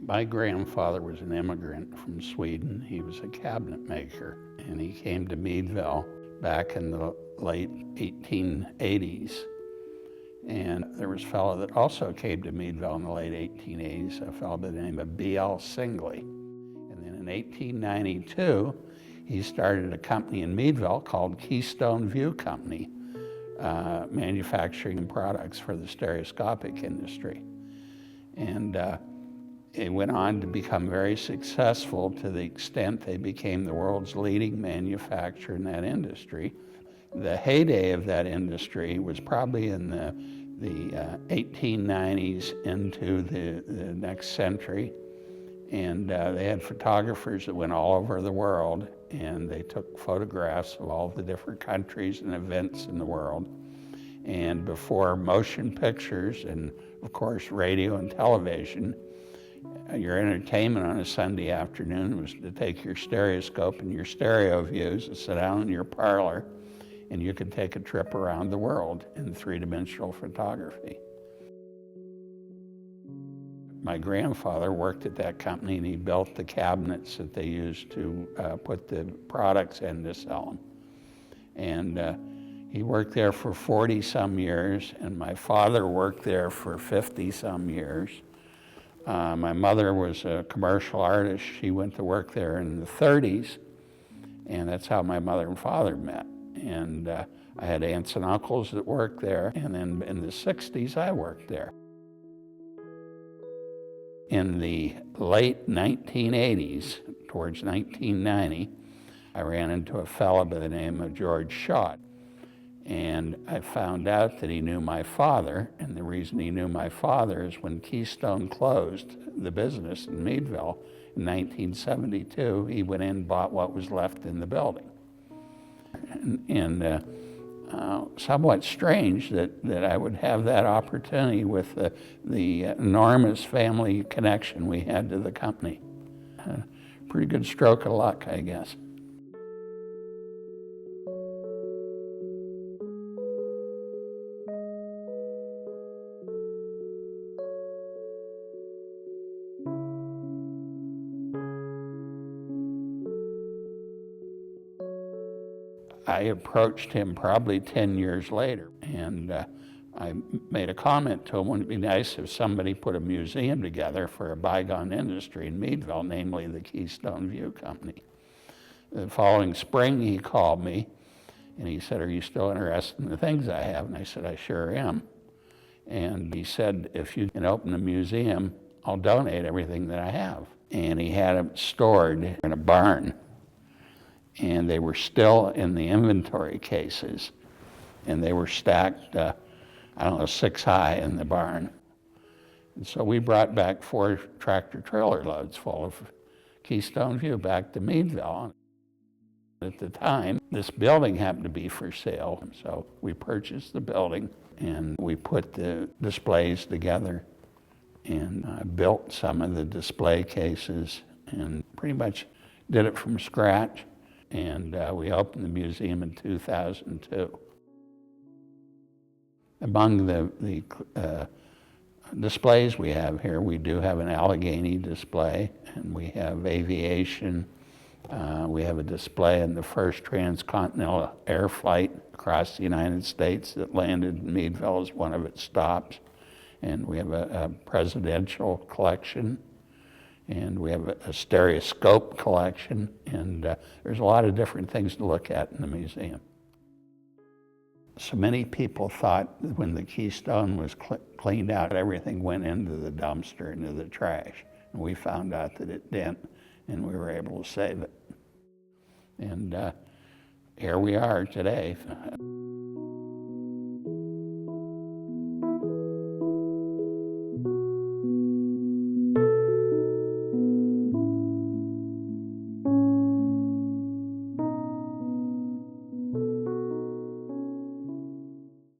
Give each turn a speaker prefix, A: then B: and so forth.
A: My grandfather was an immigrant from Sweden. He was a cabinet maker, and he came to Meadville back in the late 1880s. And there was a fellow that also came to Meadville in the late 1880s, a fellow by the name of B.L. Singley. And then in 1892, he started a company in Meadville called Keystone View Company, manufacturing products for the stereoscopic industry. And it went on to become very successful to the extent they became the world's leading manufacturer in that industry. The heyday of that industry was probably in the 1890s into the next century. And they had photographers that went all over the world, and they took photographs of all the different countries and events in the world. And before motion pictures and, of course, radio and television, your entertainment on a Sunday afternoon was to take your stereoscope and your stereo views and sit down in your parlor, and you could take a trip around the world in three-dimensional photography. My grandfather worked at that company, and he built the cabinets that they used to put the products in to sell them. And he worked there for 40-some years, and my father worked there for 50-some years. My mother was a commercial artist. She went to work there in the 30s, and that's how my mother and father met. And I had aunts and uncles that worked there, and then in the 60s, I worked there. In the late 1980s, towards 1990, I ran into a fellow by the name of George Shaw. And I found out that he knew my father, and the reason he knew my father is when Keystone closed the business in Meadville in 1972, he went in and bought what was left in the building. And somewhat strange that I would have that opportunity with the enormous family connection we had to the company. Pretty good stroke of luck, I guess. I approached him probably 10 years later, and I made a comment to him, wouldn't it be nice if somebody put a museum together for a bygone industry in Meadville, namely the Keystone View Company. The following spring, he called me, and he said, "Are you still interested in the things I have?" And I said, "I sure am." And he said, "If you can open a museum, I'll donate everything that I have." And he had them stored in a barn. And they were still in the inventory cases, and they were stacked, 6 high in the barn. And so we brought back 4 tractor trailer loads full of Keystone View back to Meadville. At the time, this building happened to be for sale, so we purchased the building, and we put the displays together, and built some of the display cases, and pretty much did it from scratch. And we opened the museum in 2002. Among the displays we have here, we do have an Allegheny display, and we have aviation. We have a display in the first transcontinental air flight across the United States that landed in Meadville as one of its stops. And we have a presidential collection. And we have a stereoscope collection, and there's a lot of different things to look at in the museum. So many people thought that when the Keystone was cleaned out, everything went into the dumpster, into the trash. And we found out that it didn't, and we were able to save it. And here we are today.